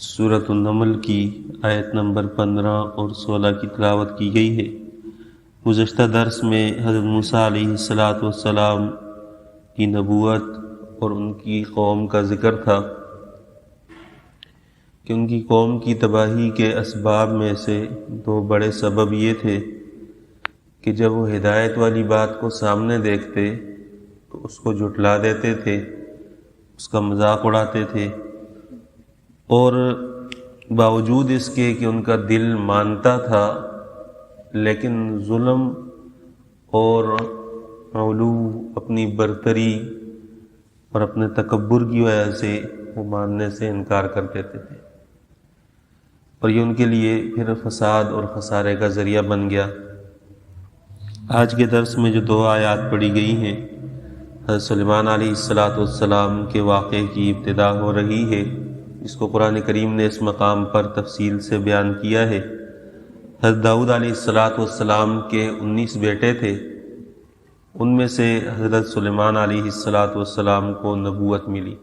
سورۃ النمل کی آیت نمبر 15 اور 16 کی تلاوت کی گئی ہے۔ گزشتہ درس میں حضرت موسیٰ علیہ السلام کی نبوت اور ان کی قوم کا ذکر تھا کہ ان کی قوم کی تباہی کے اسباب میں سے دو بڑے سبب یہ تھے کہ جب وہ ہدایت والی بات کو سامنے دیکھتے تو اس کو جھٹلا دیتے تھے، اس کا مذاق اڑاتے تھے، اور باوجود اس کے کہ ان کا دل مانتا تھا لیکن ظلم اور علو، اپنی برتری اور اپنے تکبر کی وجہ سے وہ ماننے سے انکار کر دیتے تھے، اور یہ ان کے لیے پھر فساد اور خسارے کا ذریعہ بن گیا۔ آج کے درس میں جو دو آیات پڑھی گئی ہیں، حضرت سلیمان علیہ السلام کے واقعے کی ابتدا ہو رہی ہے، جس کو قرآن کریم نے اس مقام پر تفصیل سے بیان کیا ہے۔ حضرت داؤد علیہ السلام کے 19 بیٹے تھے، ان میں سے حضرت سلیمان علیہ السلام کو نبوت ملی۔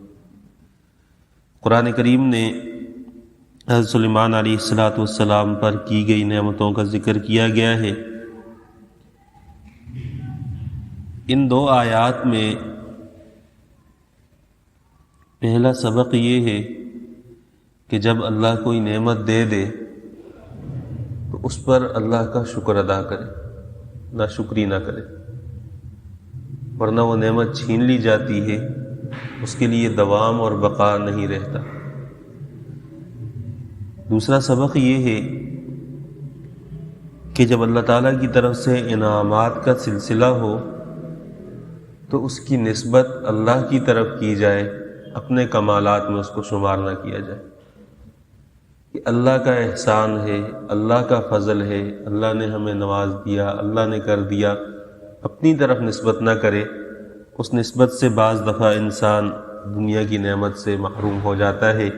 قرآن کریم نے حضرت سلیمان علیہ السلام پر کی گئی نعمتوں کا ذکر کیا گیا ہے۔ ان دو آیات میں پہلا سبق یہ ہے کہ جب اللہ کوئی نعمت دے دے تو اس پر اللہ کا شکر ادا کرے، ناشکری نہ کرے، ورنہ وہ نعمت چھین لی جاتی ہے، اس کے لیے دوام اور بقا نہیں رہتا۔ دوسرا سبق یہ ہے کہ جب اللہ تعالیٰ کی طرف سے انعامات کا سلسلہ ہو تو اس کی نسبت اللہ کی طرف کی جائے، اپنے کمالات میں اس کو شمار نہ کیا جائے کہ اللہ کا احسان ہے، اللہ کا فضل ہے، اللہ نے ہمیں نواز دیا، اللہ نے کر دیا، اپنی طرف نسبت نہ کرے۔ اس نسبت سے بعض دفعہ انسان دنیا کی نعمت سے محروم ہو جاتا ہے۔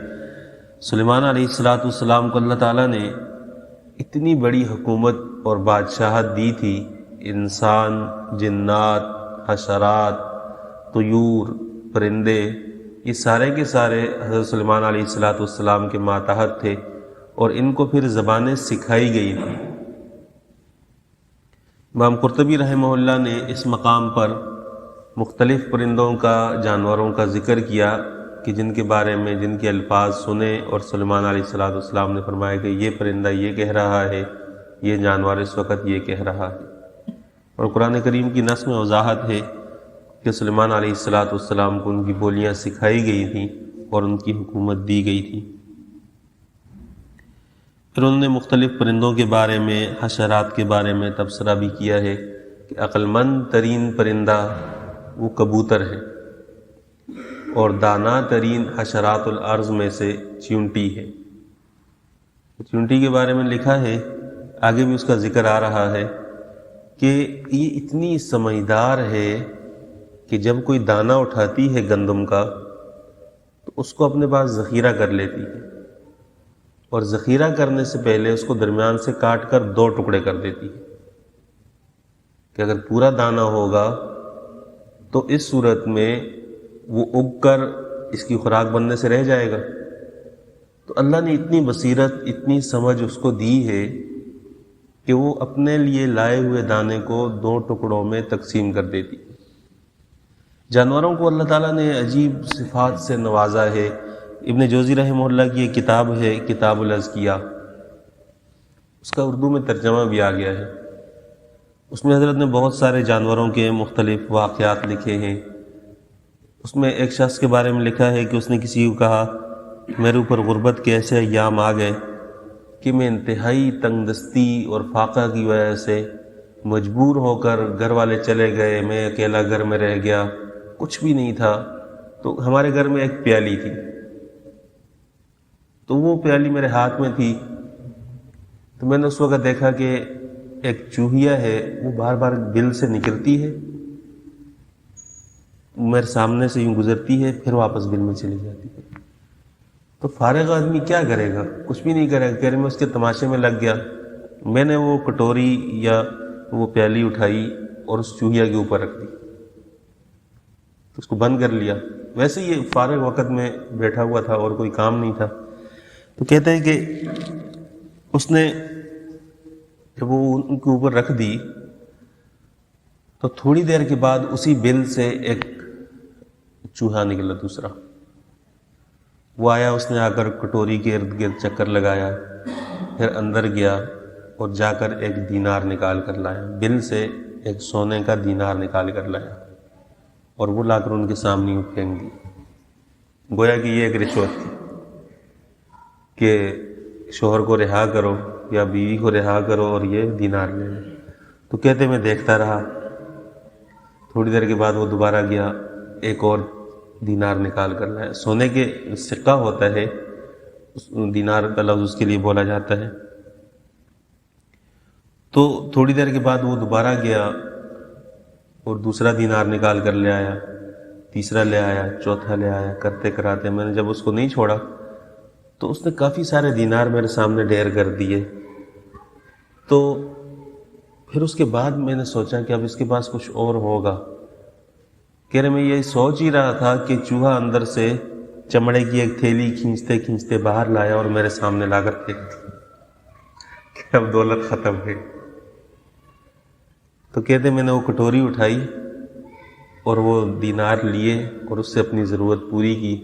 سلیمان علیہ السلام کو اللہ تعالیٰ نے اتنی بڑی حکومت اور بادشاہت دی تھی، انسان، جنات، حشرات، طیور، پرندے، یہ سارے کے سارے حضرت سلیمان علیہ السلام کے ماتحت تھے، اور ان کو پھر زبانیں سکھائی گئی تھی۔ امام قرطبی رحمہ اللہ نے اس مقام پر مختلف پرندوں کا، جانوروں کا ذکر کیا کہ جن کے بارے میں، جن کے الفاظ سنے اور سلیمان علیہ السلام نے فرمایا کہ یہ پرندہ یہ کہہ رہا ہے، یہ جانور اس وقت یہ کہہ رہا ہے، اور قرآن کریم کی نص میں وضاحت ہے کہ سلیمان علیہ السلام کو ان کی بولیاں سکھائی گئی تھیں اور ان کی حکومت دی گئی تھی۔ پھر انہوں نے مختلف پرندوں کے بارے میں، حشرات کے بارے میں تبصرہ بھی کیا ہے کہ عقل مند ترین پرندہ وہ کبوتر ہے، اور دانا ترین حشرات الارض میں سے چیونٹی ہے۔ چیونٹی کے بارے میں لکھا ہے، آگے بھی اس کا ذکر آ رہا ہے کہ یہ اتنی سمجھدار ہے کہ جب کوئی دانہ اٹھاتی ہے گندم کا تو اس کو اپنے پاس ذخیرہ کر لیتی ہے، اور ذخیرہ کرنے سے پہلے اس کو درمیان سے کاٹ کر 2 ٹکڑے کر دیتی ہے کہ اگر پورا دانہ ہوگا تو اس صورت میں وہ اگ کر اس کی خوراک بننے سے رہ جائے گا۔ تو اللہ نے اتنی بصیرت، اتنی سمجھ اس کو دی ہے کہ وہ اپنے لیے لائے ہوئے دانے کو 2 ٹکڑوں میں تقسیم کر دیتی۔ جانوروں کو اللہ تعالیٰ نے عجیب صفات سے نوازا ہے۔ ابن جوزی رحمہ اللہ کی ایک کتاب ہے، کتاب الاذکیہ، اس کا اردو میں ترجمہ بھی آ گیا ہے۔ اس میں حضرت نے بہت سارے جانوروں کے مختلف واقعات لکھے ہیں۔ اس میں ایک شخص کے بارے میں لکھا ہے کہ اس نے کسی کو کہا، میرے اوپر غربت کے ایسے ایام آ گئے کہ میں انتہائی تنگ دستی اور فاقہ کی وجہ سے مجبور ہو کر، گھر والے چلے گئے، میں اکیلا گھر میں رہ گیا، کچھ بھی نہیں تھا۔ تو ہمارے گھر میں ایک پیالی تھی، تو وہ پیالی میرے ہاتھ میں تھی، تو میں نے اس وقت دیکھا کہ ایک چوہیا ہے، وہ بار بار بل سے نکلتی ہے، میرے سامنے سے یوں گزرتی ہے، پھر واپس بل میں چلی جاتی ہے۔ تو فارغ آدمی کیا کرے گا؟ کچھ بھی نہیں کرے گا۔ کہہ رہے میں اس کے تماشے میں لگ گیا، میں نے وہ کٹوری یا وہ پیالی اٹھائی اور اس چوہیا کے اوپر رکھ دی، اس کو بند کر لیا۔ ویسے یہ فارغ وقت میں بیٹھا ہوا تھا اور کوئی کام نہیں تھا۔ تو کہتے ہیں کہ اس نے جب وہ ان کے اوپر رکھ دی تو تھوڑی دیر کے بعد اسی بل سے ایک چوہا نکلا دوسرا. وہ آیا، اس نے آ کر کٹوری کے ارد گرد چکر لگایا، پھر اندر گیا اور جا کر ایک دینار نکال کر لایا، بل سے ایک سونے کا دینار نکال کر لایا اور وہ لا کر ان کے سامنے پھینک دی. گویا کہ یہ ایک رشوت تھی کہ شوہر کو رہا کرو یا بیوی کو رہا کرو اور یہ دینار لے لیں. تو کہتے میں دیکھتا رہا. تھوڑی دیر کے بعد وہ دوبارہ گیا، ایک اور دینار نکال کر لایا. سونے کے سکہ ہوتا ہے، دینار کا لفظ اس کے لیے بولا جاتا ہے. تو تھوڑی دیر کے بعد وہ دوبارہ گیا اور دوسرا دینار نکال کر لے آیا، تیسرا لے آیا، چوتھا لے آیا. کرتے کراتے میں نے جب اس کو نہیں چھوڑا تو اس نے کافی سارے دینار میرے سامنے ڈھیر کر دیے. تو پھر اس کے بعد میں نے سوچا کہ اب اس کے پاس کچھ اور ہوگا. کہہ رہے میں یہ سوچ ہی رہا تھا کہ چوہا اندر سے چمڑے کی ایک تھیلی کھینچتے کھینچتے باہر لایا اور میرے سامنے لا کر پھینک دی کہ اب دولت ختم ہے. تو کہتے میں نے وہ کٹوری اٹھائی اور وہ دینار لیے اور اس سے اپنی ضرورت پوری کی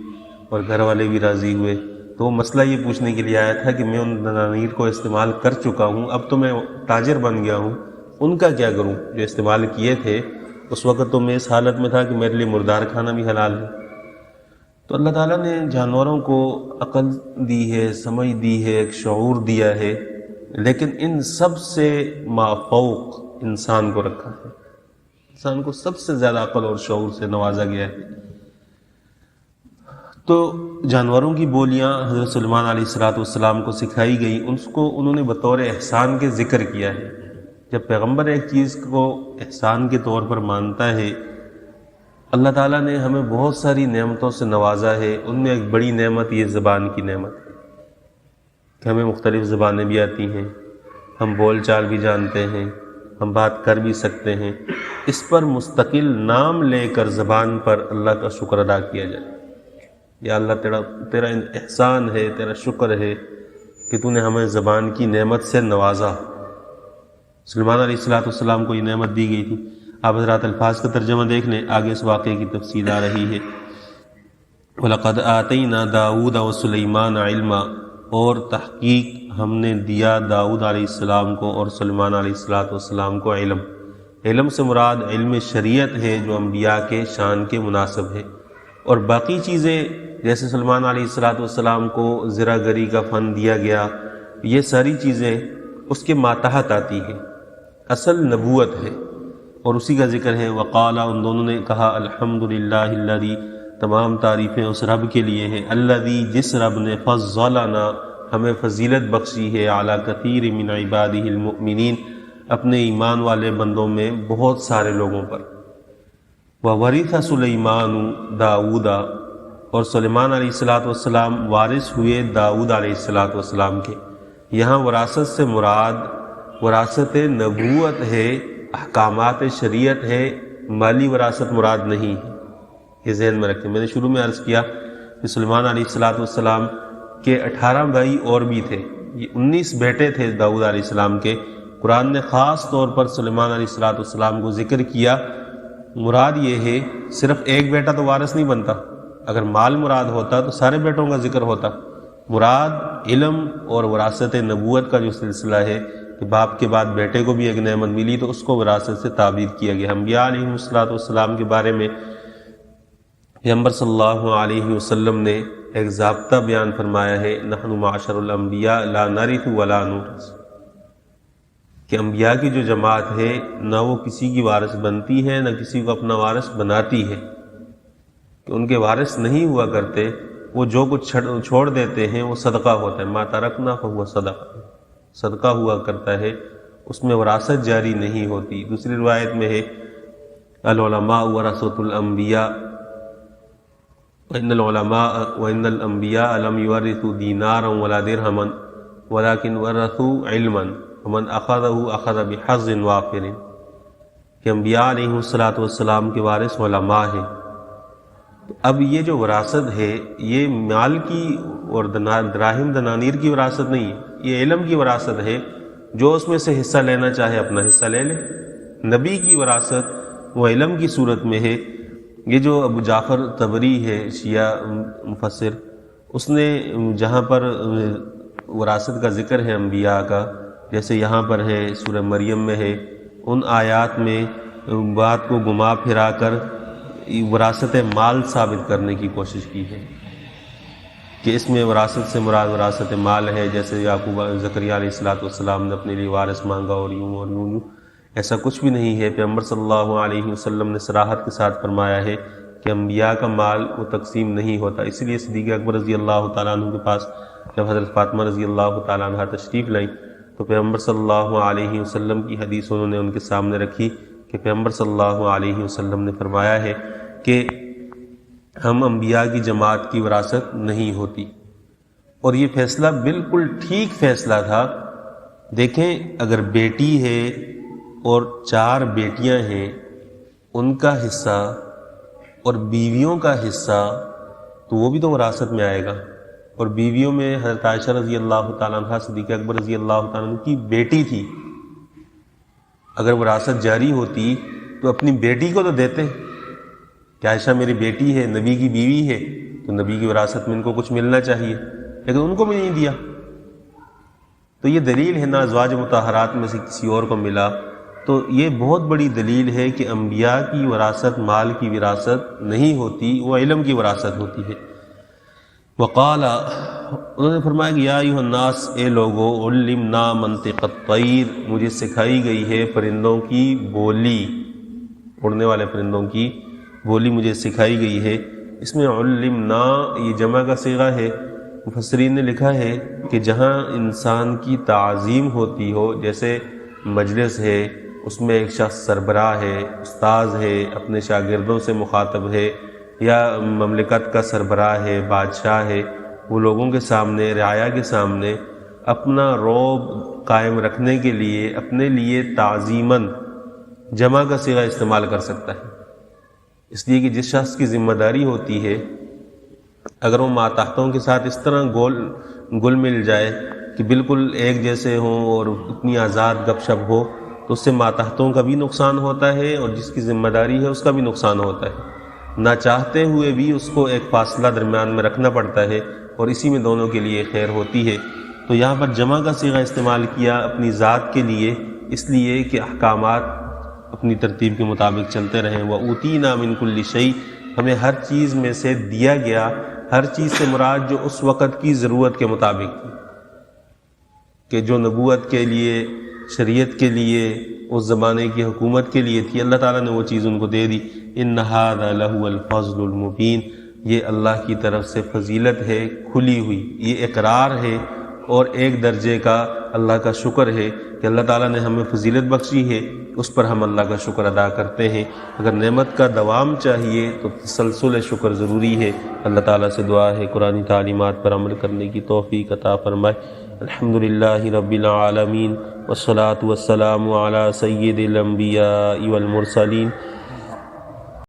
اور گھر والے بھی راضی ہوئے. تو وہ مسئلہ یہ پوچھنے کے لیے آیا تھا کہ میں ان دنانیر کو استعمال کر چکا ہوں، اب تو میں تاجر بن گیا ہوں، ان کا کیا کروں؟ جو استعمال کیے تھے اس وقت تو میں اس حالت میں تھا کہ میرے لیے مردار کھانا بھی حلال ہے. تو اللہ تعالیٰ نے جانوروں کو عقل دی ہے، سمجھ دی ہے، ایک شعور دیا ہے، لیکن ان سب سے مافوق انسان کو رکھا ہے. انسان کو سب سے زیادہ عقل اور شعور سے نوازا گیا ہے. تو جانوروں کی بولیاں حضرت سلیمان علیہ السلام کو سکھائی گئی، اس کو انہوں نے بطور احسان کے ذکر کیا ہے. جب پیغمبر ایک چیز کو احسان کے طور پر مانتا ہے، اللہ تعالیٰ نے ہمیں بہت ساری نعمتوں سے نوازا ہے، ان میں ایک بڑی نعمت یہ زبان کی نعمت ہے کہ ہمیں مختلف زبانیں بھی آتی ہیں، ہم بول چال بھی جانتے ہیں، ہم بات کر بھی سکتے ہیں. اس پر مستقل نام لے کر زبان پر اللہ کا شکر ادا کیا جائے. یا اللہ تیرا احسان ہے، تیرا شکر ہے کہ تو نے ہمیں زبان کی نعمت سے نوازا. سلیمان علیہ السلام کو یہ نعمت دی گئی تھی. آپ حضرات الفاظ کا ترجمہ دیکھ لیں، آگے اس واقعے کی تفصیل آ رہی ہے. وَلَقَدْ آتَيْنَا دَاوُودَ وَسُلَيْمَانَ عِلْمًا، اور تحقیق ہم نے دیا داؤد علیہ السلام کو اور سلیمان علیہ السلام کو علم. علم سے مراد علم شریعت ہے جو انبیاء کے شان کے مناسب ہے، اور باقی چیزیں جیسے سلیمان علیہ السلام کو زرہ گری کا فن دیا گیا، یہ ساری چیزیں اس کے ماتحت آتی ہیں. اصل نبوت ہے اور اسی کا ذکر ہے. وقالا، ان دونوں نے کہا، الحمدللہ الذی، تمام تعریفیں اس رب کے لیے ہیں، الذی، جس رب نے فضلنا، ہمیں فضیلت بخشی ہے، علی کثیر من عبادہ المؤمنین، اپنے ایمان والے بندوں میں بہت سارے لوگوں پر. وورث سلیمان داؤد، اور سلیمان علیہ السلام وارث ہوئے داؤد علیہ السلام کے. یہاں وراثت سے مراد وراثت نبوت ہے، احکامات شریعت ہے، مالی وراثت مراد نہیں ہے. یہ ذہن میں رکھیں. میں نے شروع میں عرض کیا کہ سلیمان علیہ السلام کے 18 بھائی اور بھی تھے، یہ 19 بیٹے تھے داؤد علیہ السلام کے. قرآن نے خاص طور پر سلیمان علیہ السلام کو ذکر کیا. مراد یہ ہے صرف ایک بیٹا تو وارث نہیں بنتا، اگر مال مراد ہوتا تو سارے بیٹوں کا ذکر ہوتا. مراد علم اور وراثت نبوت کا جو سلسلہ ہے کہ باپ کے بعد بیٹے کو بھی ایک نعمت ملی تو اس کو وراثت سے تعبیر کیا گیا. انبیاء علیہ السلام کے بارے میں پیغمبر صلی اللہ علیہ وسلم نے ایک ضابطہ بیان فرمایا ہے، نحن معاشر الانبیاء لا نرث ولا نورث، کہ انبیاء کی جو جماعت ہے نہ وہ کسی کی وارث بنتی ہے نہ کسی کو اپنا وارث بناتی ہے، کہ ان کے وارث نہیں ہوا کرتے. وہ جو کچھ چھوڑ دیتے ہیں وہ صدقہ ہوتا ہے. ما ترکنا فہو صدقہ، صدقہ ہوا کرتا ہے، اس میں وراثت جاری نہیں ہوتی. دوسری روایت میں ہے العلماء ورثۃ الانبیاء وان العلماء وان الانبیاء لم یورثوا دینارا ولا درہما ولکن ورثوا علما ومن اخذه اخذ بحظ وافر، کہ انبیاء علیہ السلام کے وارث علماء ہیں. اب یہ جو وراثت ہے یہ مال کی اور دراہم دنانیر کی وراثت نہیں ہے، یہ علم کی وراثت ہے۔ جو اس میں سے حصہ لینا چاہے اپنا حصہ لے لے۔ نبی کی وراثت وہ علم کی صورت میں ہے۔ یہ جو ابو جعفر طبری ہے شیعہ مفسر، اس نے جہاں پر وراثت کا ذکر ہے انبیاء کا، جیسے یہاں پر ہے سورہ مریم میں ہے، ان آیات میں بات کو گما پھرا کر وراثت مال ثابت کرنے کی کوشش کی ہے کہ اس میں وراثت سے مراد وراثت مال ہے، جیسے یعقوب زکریا علیہ السلام نے اپنے لیے وارث مانگا اور یوں۔ ایسا کچھ بھی نہیں ہے۔ پیغمبر صلی اللہ علیہ وسلم نے صراحت کے ساتھ فرمایا ہے کہ انبیاء کا مال وہ تقسیم نہیں ہوتا۔ اس لیے صدیق اکبر رضی اللہ تعالیٰ عنہ کے پاس جب حضرت فاطمہ رضی اللہ تعالیٰ عنہ تشریف لائیں تو پیغمبر صلی اللہ علیہ وسلم کی حدیث انہوں نے ان کے سامنے رکھی کہ پیغمبر صلی اللہ علیہ وسلم نے فرمایا ہے کہ ہم انبیاء کی جماعت کی وراثت نہیں ہوتی، اور یہ فیصلہ بالکل ٹھیک فیصلہ تھا۔ دیکھیں، اگر بیٹی ہے اور 4 بیٹیاں ہیں، ان کا حصہ اور بیویوں کا حصہ تو وہ بھی تو وراثت میں آئے گا، اور بیویوں میں حضرت عائشہ رضی اللہ تعالیٰ عنہ صدیق اکبر رضی اللہ تعالیٰ عنہ کی بیٹی تھی۔ اگر وراثت جاری ہوتی تو اپنی بیٹی کو تو دیتے کہ عائشہ میری بیٹی ہے، نبی کی بیوی ہے، تو نبی کی وراثت میں ان کو کچھ ملنا چاہیے، لیکن ان کو بھی نہیں دیا۔ تو یہ دلیل ہے، نہ ازواج مطہرات میں سے کسی اور کو ملا، تو یہ بہت بڑی دلیل ہے کہ انبیاء کی وراثت مال کی وراثت نہیں ہوتی، وہ علم کی وراثت ہوتی ہے۔ وقال، انہوں نے فرمایا کہ یا ایھا الناس، اے لوگو، علمنا منطق الطیر، مجھے سکھائی گئی ہے پرندوں کی بولی، اڑنے والے پرندوں کی بولی مجھے سکھائی گئی ہے۔ اس میں علمنا یہ جمع کا صیغہ ہے۔ مفسرین نے لکھا ہے کہ جہاں انسان کی تعظیم ہوتی ہو، جیسے مجلس ہے، اس میں ایک شخص سربراہ ہے، استاذ ہے، اپنے شاگردوں سے مخاطب ہے، یا مملکت کا سربراہ ہے، بادشاہ ہے، وہ لوگوں کے سامنے، رعایا کے سامنے اپنا رعب قائم رکھنے کے لیے اپنے لیے تعظیماً جمع کا صیغہ استعمال کر سکتا ہے، اس لیے کہ جس شخص کی ذمہ داری ہوتی ہے، اگر وہ ماتحتوں کے ساتھ اس طرح گل مل جائے کہ بالکل ایک جیسے ہوں اور اتنی آزاد گپ شپ ہو، تو اس سے ماتحتوں کا بھی نقصان ہوتا ہے اور جس کی ذمہ داری ہے اس کا بھی نقصان ہوتا ہے۔ نہ چاہتے ہوئے بھی اس کو ایک فاصلہ درمیان میں رکھنا پڑتا ہے، اور اسی میں دونوں کے لیے خیر ہوتی ہے۔ تو یہاں پر جمع کا صیغہ استعمال کیا اپنی ذات کے لیے، اس لیے کہ احکامات اپنی ترتیب کے مطابق چلتے رہیں۔ وَأُوتِينَا مِن كُلِّ شَيْءٍ، ہمیں ہر چیز میں سے دیا گیا، ہر چیز سے مراد جو اس وقت کی ضرورت کے مطابق تھی، کہ جو نبوت کے لیے، شریعت کے لیے، اس زمانے کی حکومت کے لیے تھی، اللہ تعالیٰ نے وہ چیز ان کو دے دی۔ إِنَّ هَذَا لَهُوَ الْفَضْلُ الْمُبِينُ، یہ اللہ کی طرف سے فضیلت ہے کھلی ہوئی، یہ اقرار ہے اور ایک درجے کا اللہ کا شکر ہے کہ اللہ تعالیٰ نے ہمیں فضیلت بخشی ہے، اس پر ہم اللہ کا شکر ادا کرتے ہیں۔ اگر نعمت کا دوام چاہیے تو تسلسل شکر ضروری ہے۔ اللہ تعالیٰ سے دعا ہے قرآن تعلیمات پر عمل کرنے کی توفیق عطا فرمائے۔ الحمدللہ رب العالمین، والصلاة والسلام علی سید الانبیاء والمرسلین۔